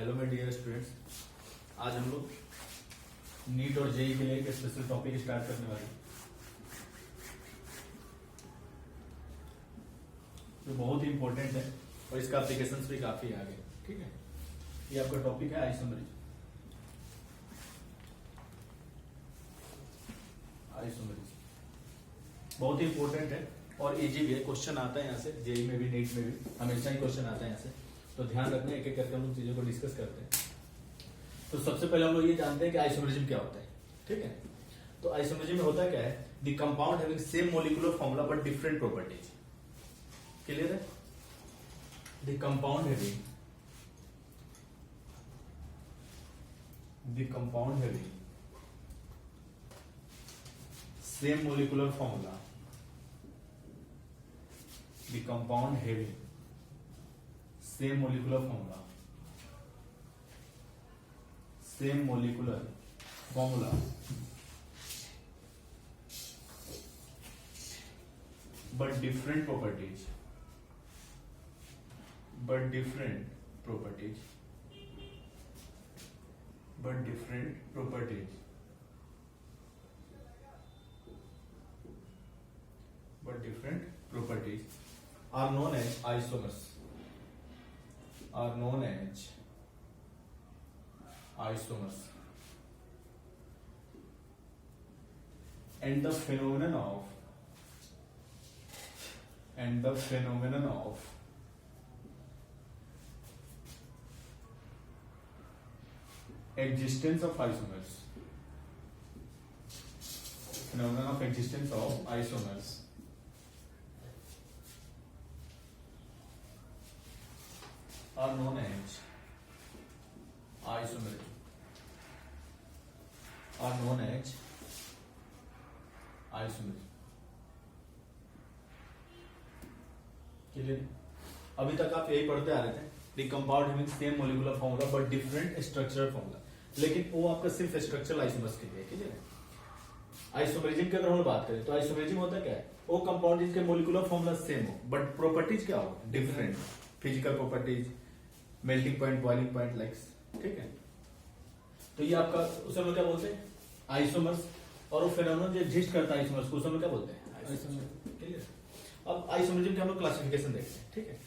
Hello my dear students, आज हम लोग नीट और जेई के लिए एक स्पेशल टॉपिक स्टार्ट करने वाले हैं जो बहुत ही इंपॉर्टेंट है और इसका एप्लीकेशंस भी काफी आगे। ठीक है, ये आपका टॉपिक है आइसोमेरिज्म। बहुत ही इंपॉर्टेंट है और इजी भी है। क्वेश्चन आता है यहाँ से, जेई में भी नीट में भी हमेशा ही क्वेश्चन आता है यहाँ से, तो ध्यान रखना, एक एक करके हम लोग चीजों को डिस्कस करते हैं। तो सबसे पहले हम लोग ये जानते हैं कि आइसोमेरिज्म क्या होता है। ठीक है, तो आइसोमेरिज्म में होता क्या है, the compound having same molecular formula but different properties. Clear है? The compound having same molecular formula, the compound having same molecular formula but different properties but different properties are known as isomers, and the phenomenon of existence of isomers are known as isomerism, clear? अभी तक आप यही पढ़ते आ रहे थे, the compound having same molecular formula but different structural formula, लेकिन वो आपका सिर्फ स्ट्रक्चरल आइसोमर्स के लिए। क्लियर है? आइसोमेरिज्म की अगर हम बात करें तो आइसोमेरिज्म होता क्या है, वो कंपाउंड जिसके मॉलिक्यूलर फॉर्मूला सेम हो बट प्रॉपर्टीज क्या हो, different, physical properties, melting point, boiling point, likes. ठीक है, तो ये आपका उस समय क्या बोलते हैं, आइसोमर्स। और वो फेनोमेनन जो एग्जिस्ट करता है आइसोमर्स को, उस समय क्या बोलते हैं, आइसोमर। क्लियर? अब आइसोमेरिज्म के हम लोग क्लासिफिकेशन देखते हैं। ठीक है,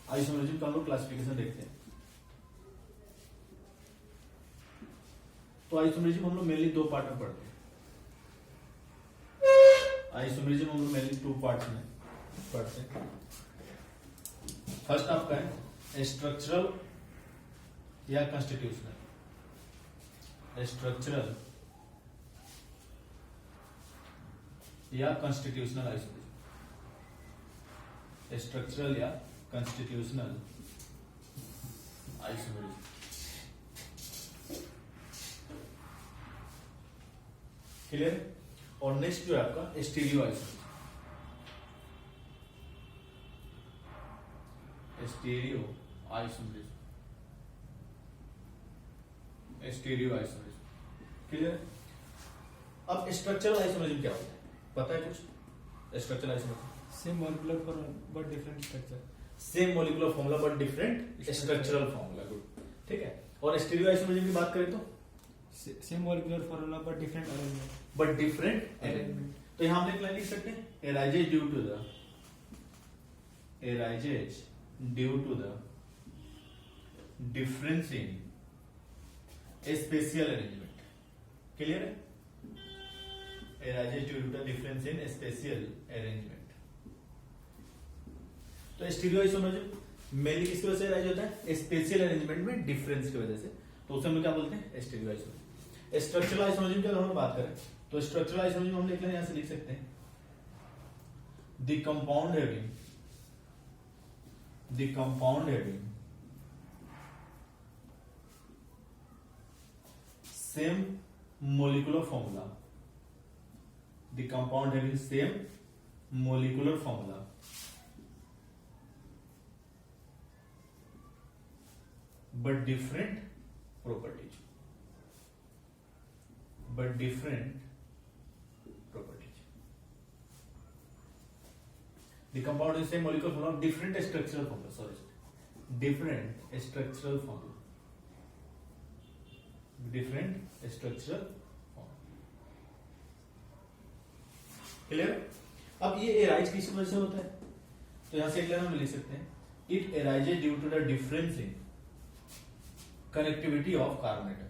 आइसोमेरिज्म का हम लोग क्लासिफिकेशन देखते हैं। तो आइसोमेरिज्म हम लोग मेनली दो पार्ट में पढ़ते हैं। आइसोमेरिज्म हम लोग मेनली टू पार्ट्स में पढ़ते हैं। फर्स्ट आपका है स्ट्रक्चरल या कॉन्स्टिट्यूशनल। स्ट्रक्चरल या कॉन्स्टिट्यूशनल आइसोमेरिज्म। स्ट्रक्चरल या कॉन्स्टिट्यूशनल आइसोमेरिज्म। क्लियर? और नेक्स्ट जो है आपका stereo isomerism. Stereo isomerism. Clear? अब स्ट्रक्चरल आइसोमेरिज्म क्या होता है, पता है कुछ? Structural isomerism same molecular formula but different structure, same molecular formula but different structural formula. Good. ठीक है, और स्टीरियो आइसोमेरिज्म की बात करें तो same molecular formula but different arrangement. तो यहां हम एक लाइन लिख सकते हैं, arises due to the difference in spatial arrangement। Clear है? arises due to the difference in spatial arrangement। तो स्टीरियो आइसोमेरिज्म मेनली किसकी वजह से अराइज होता है, स्पेशियल अरेंजमेंट में डिफरेंस की वजह से, तो उसे हम लोग क्या बोलते हैं, स्टीरियो आइसोमेरिज्म। स्ट्रक्चरल आइसोमेरिज्म की अगर हम बात करें तो स्ट्रक्चरल आइसोमेरिज्म हम लिख लें, यहां से लिख सकते हैं the compound having same molecular formula, the compound having same molecular formula but different properties, the compound is same molecular formula, different structural formula, sorry, different structural formula, different structural formula. Clear? अब ये arise किस वजह से होता है? तो यहां से क्लियर हम लिख सकते हैं it arises due to the difference in connectivity of carbon atom.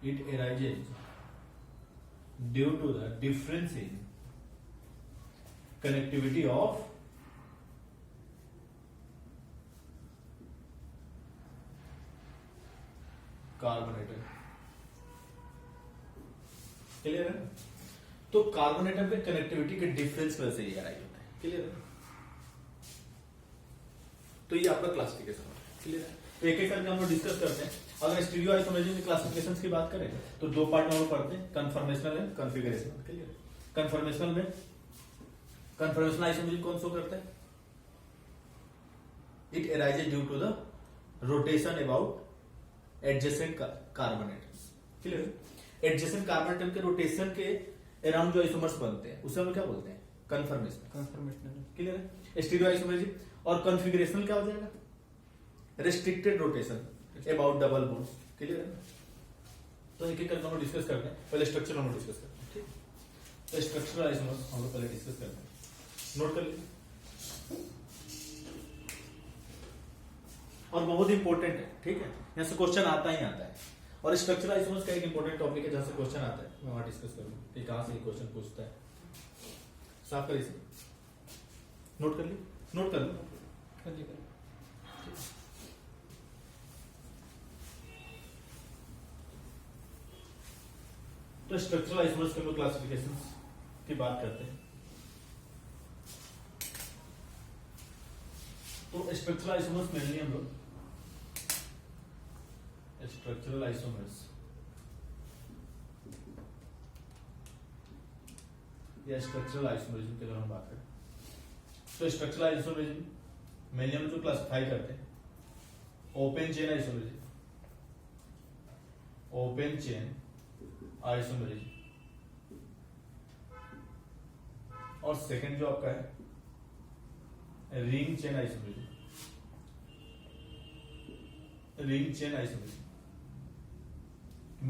It arises due to the difference in connectivity of carbon atom. Clear है? तो कार्बन एटम पे कनेक्टिविटी के डिफरेंस की वजह से ये अराइज होता है. क्लियर है? तो ये आपका क्लासिफिकेशन है. क्लियर है? तो एक एक करके हम लोग डिस्कस करते हैं. अगर स्टीरियो आइसोमेरिज्म की क्लासिफिकेशंस की बात करें तो दो पार्ट में हम लोग पढ़ते हैं, कन्फर्मेशनल एंड कॉन्फ़िगरेशनल. क्लियर है? कन्फर्मेशनल में कन्फर्मेशनल आइसोमेरिज्म कौन शो करता है? It arises due to the rotation about adjacent carbon atoms. Clear? Adjacent carbon atom के रोटेशन के अराउंड जो आइसोमर्स बनते हैं उसे हम क्या बोलते हैं? कन्फर्मेशनल. क्लियर है? Stereoisomerism. और कॉन्फ़िगरेशनल क्या हो जाएगा? Restricted rotation about double bond. Clear है? तो एक एक करके हम डिस्कस करते हैं. पहले स्ट्रक्चर हम डिस्कस करते हैं. ठीक? तो स्ट्रक्चरल आइसोमर्स हम लोग पहले डिस्कस करते हैं. नोट कर लीजिए. और बहुत इंपॉर्टेंट है. ठीक है? यहां से क्वेश्चन आता ही आता है. और स्ट्रक्चरल आइसोमर्स का एक इंपॉर्टेंट टॉपिक है जहां से क्वेश्चन आता है. मैं वहां डिस्कस करूंगा कि कहां से ये क्वेश्चन पूछता है. साफ करिए इसे. नोट कर ली. नोट कर लो. तो स्ट्रक्चरल आइसोमर्स के क्लासिफिकेशन की बात करते हैं. तो स्ट्रक्चरल आइसोमर्स मेनली हम लोग स्ट्रक्चरल आइसोमर्स या स्ट्रक्चरल आइसोमरिज्म की अगर हम बात करें तो स्ट्रक्चरल आइसोमरिज्म मेनली हम जो क्लासिफाई करते हैं open chain isomerism, open chain isomerism, और सेकंड जो आपका है ring chain isomerism, ring chain isomerism.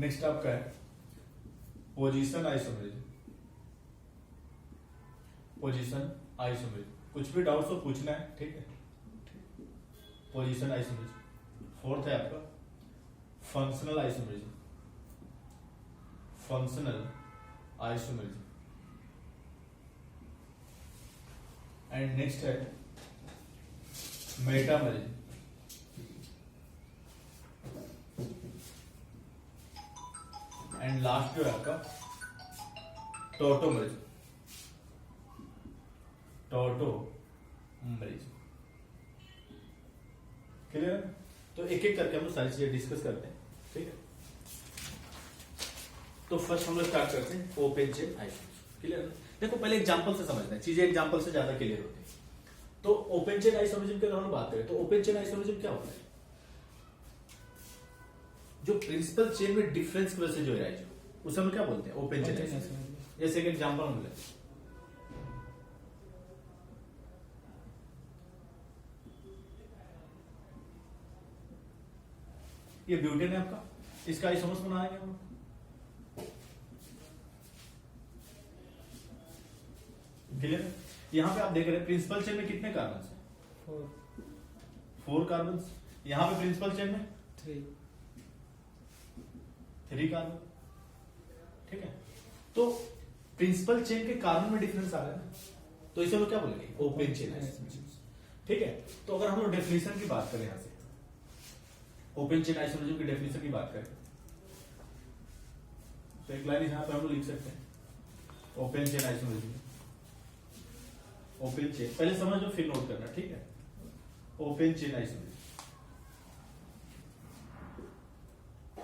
Next आपका है पोजीशन आइसोमरिज्म, पोजीशन आइसोमरिज्म. कुछ भी डाउट्स हो पूछना है. ठीक है? Position isomerism. फोर्थ है आपका functional isomerism, functional isomerism. And next है मेटामरिज्म. एंड लास्ट जो है आपका टोटोमरिज्म, टोटोमरिज्म. क्लियर? तो एक एक करके हम लोग सारी चीजें डिस्कस करते हैं. ठीक है? तो फर्स्ट हम लोग स्टार्ट करते हैं ओपन चेन आइसोमरिज्म. क्लियर? देखो पहले एग्जांपल से समझना है. चीजें एग्जांपल से ज्यादा क्लियर होती है. तो ओपन चेन आइसोमरिज्म के अगर हम बात करें तो ओपन चेन आइसोमरिज्म क्या होता है? जो प्रिंसिपल चेन में डिफरेंस की वजह से जो है उसे हम क्या बोलते हैं? Open chain isomerism. जैसे एक एग्जांपल हम लेते हैं. ये ब्यूटेन है आपका, इसका आइसोमर्स बनाएंगे हम. क्लियर? यहां पे आप देख रहे हैं प्रिंसिपल चेन में कितने कार्बन है? 4 कार्बन. यहां पे प्रिंसिपल चेन में 3 कार्बन. ठीक है? तो प्रिंसिपल चेन के कार्बन में डिफरेंस आ रहा है ना, तो इसे हम क्या बोलेंगे? Open chain isomerism. ठीक है? तो अगर हम लोग डेफिनेशन की बात करें, यहां से ओपन चेन आइसोमरिज्म की डेफिनेशन की बात करें तो एक लाइन यहां पर हम लोग लिख सकते हैं open chain isomerism. Open chain पहले समझ लो फिर नोट करना. ठीक है? Open chain isomerism.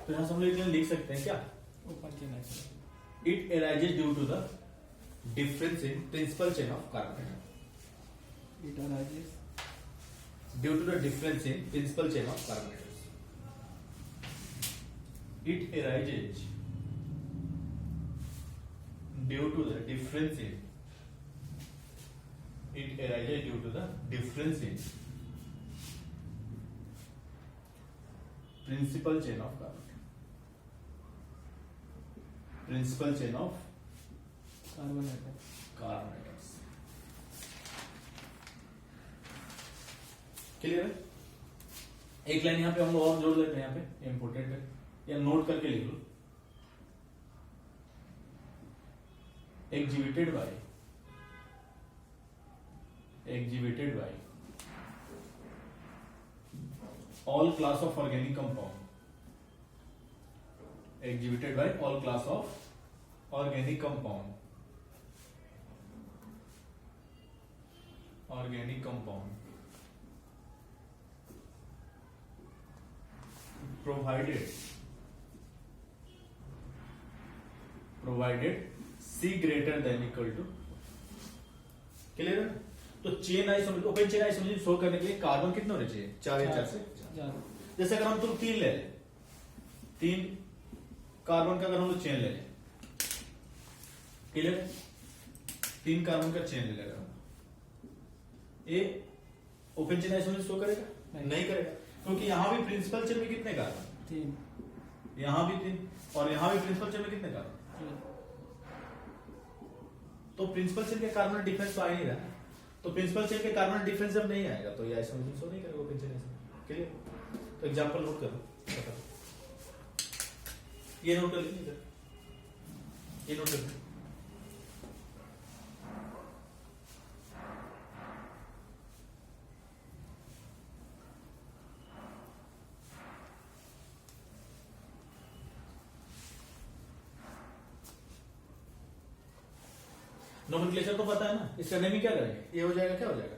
तो यहां से हम लोग लिख सकते हैं क्या? Open chain isomerism. It arises due to the difference in principal chain of carbon. It arises due to the difference in principal chain of carbon. It arises due to the difference in principal chain of carbon, principal chain of carbon atom. Carbon atoms. Clear है? एक line यहां पे हम लोग और जोड़ लेते हैं, यहां पे इंपोर्टेंट है, या नोट करके लिख लो, exhibited by all class of organic compound, exhibited by all class of organic compound, provided C greater than equal to, clear है? तो chain isomerase, open chain isomerase show करने के लिए कार्बन कितने होने चाहिए? 4 या 4 से ज्यादा। जैसे अगर हम तुम 3 ले लें, 3 कार्बन का अगर हम लोग चेन ले लें, क्लियर? 3 कार्बन का चेन ले लेगा, ये ओपन चेन आइसोमरेज शो करेगा? नहीं करेगा, क्योंकि यहां भी प्रिंसिपल चेन में कितने कार्बन? 3, यहां भी 3, और यहां भी प्रिंसिपल चेन में कितने कार्बन? 3। तो प्रिंसिपल चेन के कार्बन डिफरेंस तो आ ही नहीं रहा, तो प्रिंसिपल चेन के कार्बन डिफरेंस जब नहीं आएगा तो ये आइसोमरेज शो नहीं करेगा ओपन चेन आइसोमरेज। क्लियर? तो एग्जांपल नोट करो, ये नोट कर लीजिए, ये नोट कर लीजिए। नोमेनक्लेचर तो पता है ना, इसका नेमिंग क्या करेंगे? ये हो जाएगा, क्या हो जाएगा?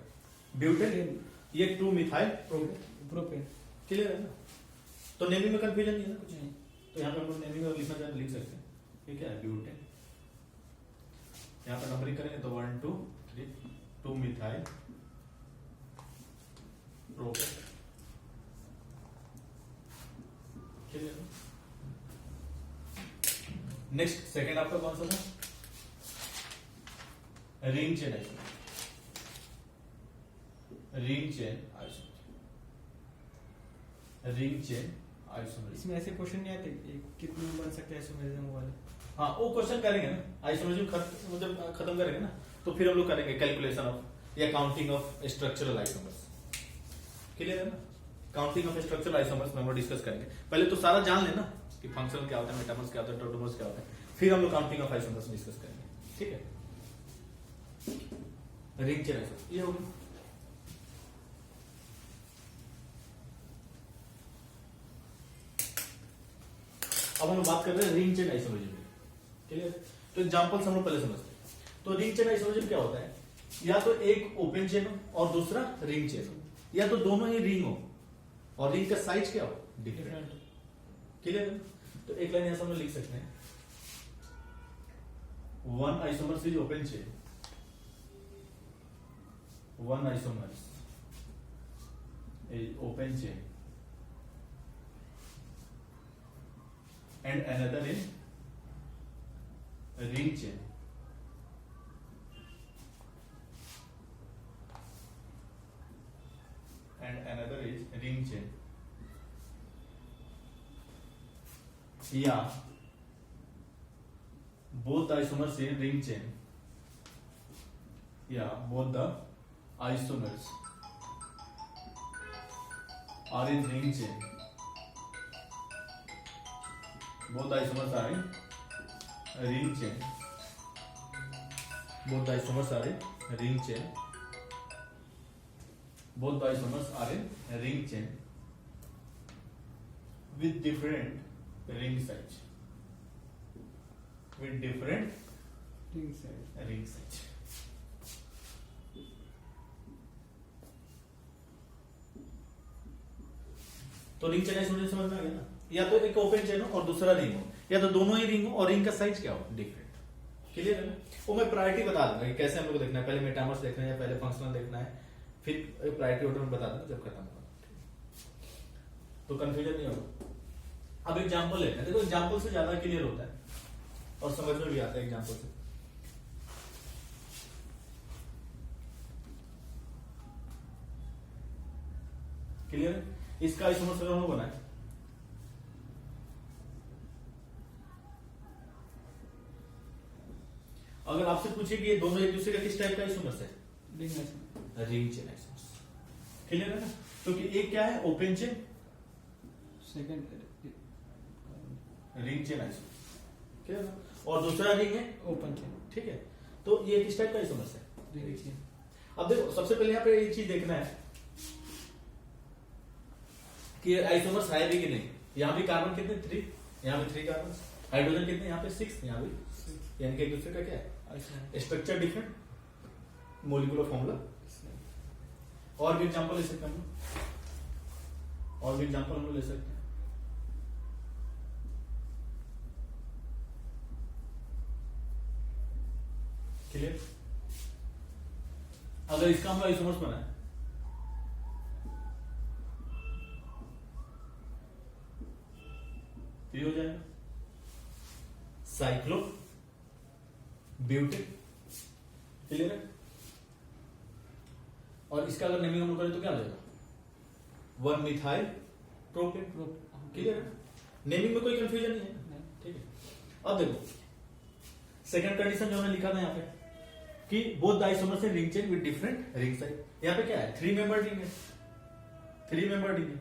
ब्यूटेन, ये 2 मिथाइल प्रोपेन। क्लियर है ना? तो नेमिंग में कंफ्यूजन नहीं है ना कुछ? नहीं। तो यहाँ पे हम लोग नेमिंग में लिखना चाहे लिख सकते हैं, ये क्या है? ब्यूटेन। यहाँ पे नंबरिंग करेंगे तो 1 2 3, 2 मिथाइल प्रोपेन। क्लियर है? नेक्स्ट सेकंड आपका कौन सा था? Ring chain isomerase, ring chain isomerase, ring chain isomerase. इसमें ऐसे क्वेश्चन नहीं आते कि कितने में बन सकते हैं आइसोमेरिज्म वाले? हाँ, वो क्वेश्चन करेंगे ना, आइसोमरेज मतलब खत्म करेंगे ना, तो फिर हम लोग करेंगे कैलकुलेशन ऑफ या counting of structural isomers. Clear है ना? काउंटिंग ऑफ स्ट्रक्चरल आइसोमर्स में हम लोग डिस्कस करेंगे। पहले तो सारा जान लेना कि फंक्शनल क्या होता है, मेटामर्स क्या होता है, टोटोमर्स क्या होता है, फिर हम लोग काउंटिंग ऑफ आइसोमर्स डिस्कस करेंगे। ठीक है? रिंग चेन आइसोमर्स ये होगी। अब हम लोग बात कर रहे हैं रिंग चेन आइसोमरेज की। क्लियर? तो एग्जांपल्स हम लोग पहले समझते हैं। तो रिंग चेन आइसोमरेज क्या होता है? या तो एक ओपन चेन हो और दूसरा रिंग चेन हो, या तो दोनों ही रिंग हो और रिंग का साइज क्या हो? डिफरेंट। क्लियर है? तो एक लाइन ऐसा हम लोग लिख सकते हैं, 1 isomers is open chain, 1 isomers is open chain and another in ring chain, and another is ring chain. Yeah, both isomers in ring chain. Yeah, both the isomers are in ring chain. Both isomers are in ring chain. Both the isomers are in ring chain. Both the isomers are in ring chain with different ring size. With different ring size. ring size. तो ring chain isomerase समझ में आ गया ना? या तो एक open chain हो और दूसरा रिंग हो, या तो दोनों ही रिंग हो और रिंग का साइज क्या हो? डिफरेंट। क्लियर है ना? वो मैं प्रायोरिटी बता दूंगा कि कैसे हम लोग देखना है, पहले मेटामर्स देखना है या पहले फंक्शनल देखना है, फिर प्रायोरिटी ऑर्डर में बता दूंगा जब खत्म होगा, तो कंफ्यूजन नहीं होगा। अब एग्जांपल लेते हैं। देखो एग्जांपल से ज्यादा क्लियर होता है और समझ में भी आता है एग्जांपल से। क्लियर है? इसका आइसोमर्स अगर हम लोग बनाए अगर आपसे पूछे कि ये दोनों एक दूसरे का किस टाइप का आइसोमर्स है, ring isomer, ring chain isomers. Clear है ना? क्योंकि एक क्या है open chain, second ring chain isomers, clear है ना? और दूसरा रिंग है ओपन चेन, ठीक है। तो ये किस टाइप का आइसोमर्स है? Ring chain. अब देखो सबसे पहले यहाँ पे ये चीज देखना है कि आइसोमर्स है भी कि नहीं। यहाँ भी कार्बन कितने 3, यहाँ पे 3 कार्बन, हाइड्रोजन कितने यहाँ पे 6, यहाँ भी, यानी कि एक दूसरे का क्या है isomer, structure different, molecular formula. और भी एग्जांपल ले सकते हैं हम लोग, और भी एग्जांपल हम लोग ले सकते हैं। क्लियर? अगर इसका हम लोग आइसोमर्स बनाए तो ये हो जाएगा साइक्लो ब्यूटेन। क्लियर है? और इसका अगर नेमिंग हम लोग करें तो क्या हो जाएगा 1 मिथाइल प्रोपेन। क्लियर है? नेमिंग में कोई कंफ्यूजन नहीं है, ठीक है। अब देखो सेकंड कंडीशन जो हमने लिखा था यहाँ पे कि both the isomers in ring chain with different ring size. यहाँ पे क्या है 3 मेंबर रिंग है, 3 मेंबर रिंग है,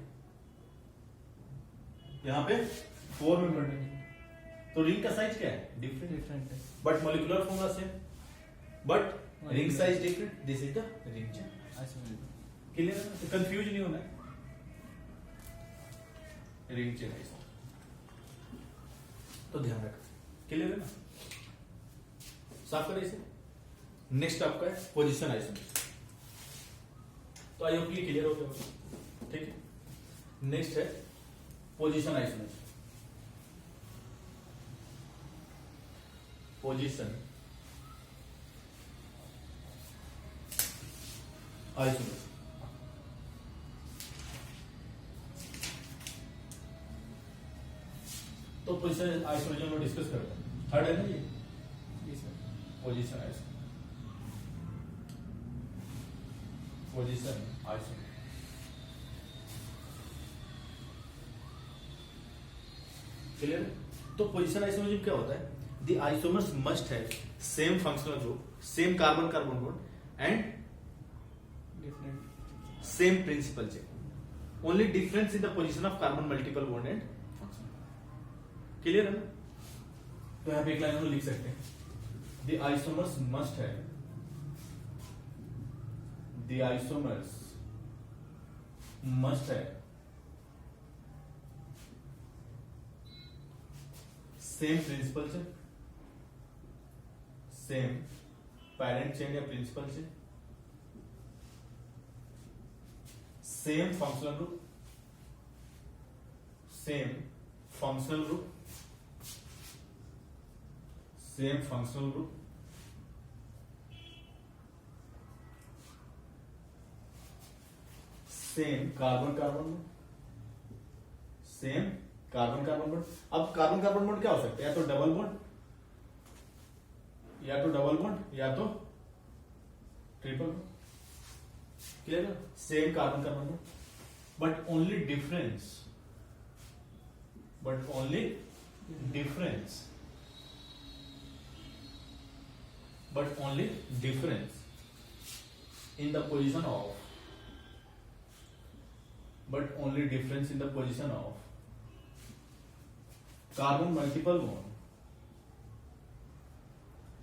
यहाँ पे 4 मेंबर रिंग है। तो रिंग का साइज क्या है डिफरेंट, डिफरेंट है, but molecular formula same, but ring size different. This is the ring chain. Isomer. Clear है? तो कंफ्यूज नहीं होना है, रिंग चेन आइसोमर तो ध्यान रखना। क्लियर है ना? साफ करें इसे। नेक्स्ट आपका है पोजीशन आइसोमर। तो आई होप ये क्लियर हो गया होगा, ठीक है। नेक्स्ट है पोजीशन आइसोमर। Position isomer. तो पोजीशन आइसोमर जो हम डिस्कस करते हैं, थर्ड है ना ये position isomer. Position isomer clear है? तो पोजीशन आइसोमर क्या होता है? The isomers must have same functional group, same carbon carbon bond and different, same principal chain. Only difference in the position of carbon multiple bond and function. Clear है ना? तो यहां पे एक लाइन हम लिख सकते हैं the isomers must have, the isomers must have same principal chain, same parent chain या principal chain, same functional group, same functional group, same functional group, same carbon carbon bond, same carbon carbon bond. अब carbon carbon bond क्या हो सकता है? या तो double bond, या तो डबल बॉन्ड, या तो ट्रिपल बॉन्ड। क्लियर है? Same carbon carbon bond, but only difference, but only difference, but only difference in the position of, but only difference in the position of carbon multiple bond,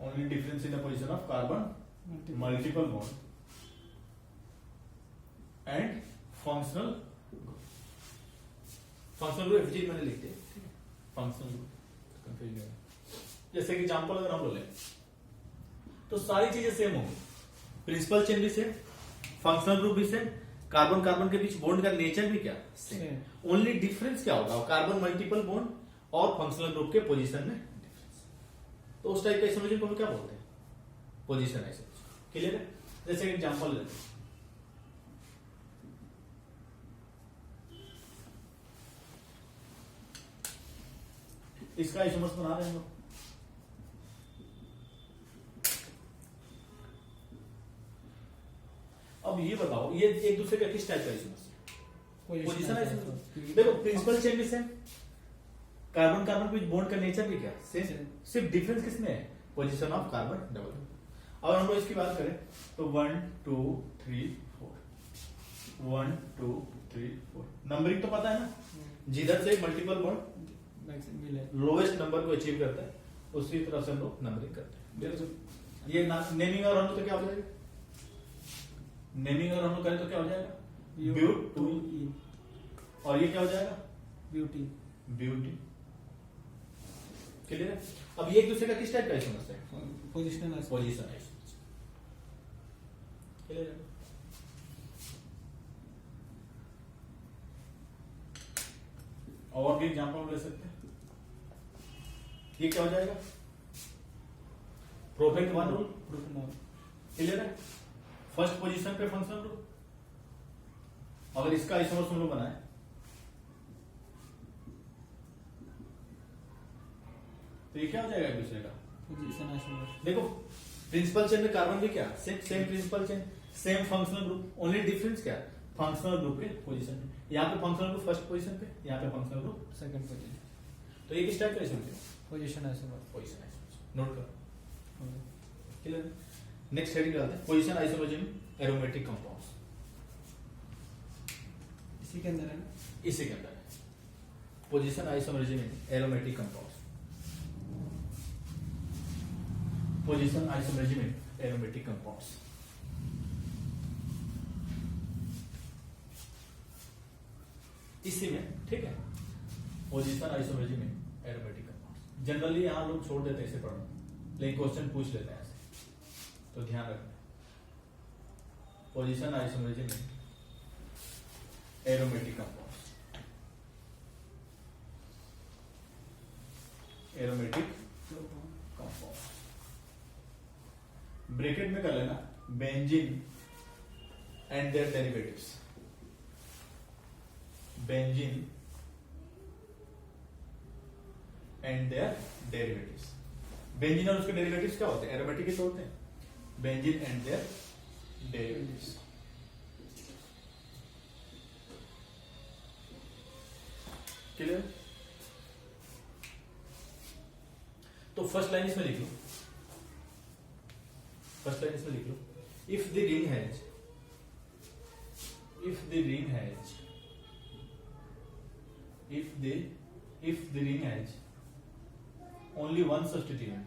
only difference in the position of carbon multiple bond and functional group. functional group FG मैंने लिखते हैं, ठीक है? functional group confuse नहीं है। जैसे कि example अगर हम बोले तो सारी चीजें सेम होंगी, प्रिंसिपल चेन भी सेम, फंक्शनल ग्रुप भी सेम, कार्बन कार्बन के बीच बॉन्ड का नेचर भी क्या सेम। ओनली डिफरेंस क्या होगा? कार्बन मल्टीपल बॉन्ड और फंक्शनल ग्रुप के पोजीशन में डिफरेंस। तो उस टाइप का आइसोमर को क्या बोलते हैं? Position isomer. क्लियर है? जैसे एग्जांपल लेते हैं, इसका आइसोमर्स बना रहे हैं हम लोग। अब ये बताओ ये एक दूसरे का किस टाइप का आइसोमर्स है? Position isomers. देखो प्रिंसिपल चेन भी सेम, कार्बन कार्बन के बीच बॉन्ड का नेचर भी क्या सेम, सिर्फ डिफरेंस किसमें है? Position of carbon double bond. अगर हम लोग इसकी बात करें तो 1 2 3 4 1 2 3 4 नंबरिंग तो पता है ना, जिधर से मल्टीपल बॉन्ड मैक्सिमम मिले लोवेस्ट नंबर को अचीव करता है उसी तरह से हम लोग नंबरिंग करते हैं। ये नेमिंग और हम लोग तो क्या हो जाएगा, नेमिंग और हम लोग करें तो क्या हो जाएगा, ब्यूट टू ई और ये क्या हो जाएगा, ब्यूटी ब्यूटी। क्लियर है। अब ये एक दूसरे का किस टाइप का आइसोमर्स है, positional isomers. Position isomers. Clear है। और भी एग्जांपल ले सकते हैं। ये क्या हो जाएगा, प्रोफेक्ट वन रूल। क्लियर है। फर्स्ट पोजीशन पे फंक्शनल रूल। अगर इसका आइसोमर्स हम लोग बनाए तो ये क्या हो जाएगा एक दूसरे का, पोजिशन आइसोमर्स। देखो प्रिंसिपल चेन में कार्बन भी क्या same principal chain, same functional group, only difference क्या फंक्शनल ग्रुप के पोजीशन में। यहाँ पे फंक्शनल ग्रुप फर्स्ट पोजीशन पे, यहाँ पे फंक्शनल ग्रुप सेकंड पोजीशन। तो ये किस टाइप का आइसोमर्स है, position isomers. Position isomers. Note करो। क्लियर। नेक्स्ट हेडिंग डालते हैं, position isomers in aromatic compounds. इसी के अंदर है ना। इसी के अंदर है position isomers in aromatic compounds. Position isomers in aromatic compounds. इसी में ठीक है, position isomers in aromatic compounds. Generally यहां लोग छोड़ देते हैं इसे पढ़ना, लेकिन क्वेश्चन पूछ लेते हैं ऐसे, तो ध्यान रखना। Position isomers in aromatic compounds. Aromatic compounds bracket में कर लेना, benzene and their derivatives. Benzene and their derivatives. Benzene और उसके डेरिवेटिव्स क्या होते हैं, एरोमेटिक ही तो होते हैं। Benzene and their derivatives. Clear. तो फर्स्ट लाइन इसमें लिख लो, फर्स्ट लाइन इसमें लिख लो, if the ring has, if the ring has, if the ring has only one substituent,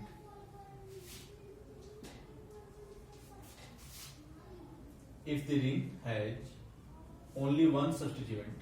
if the ring has only one substituent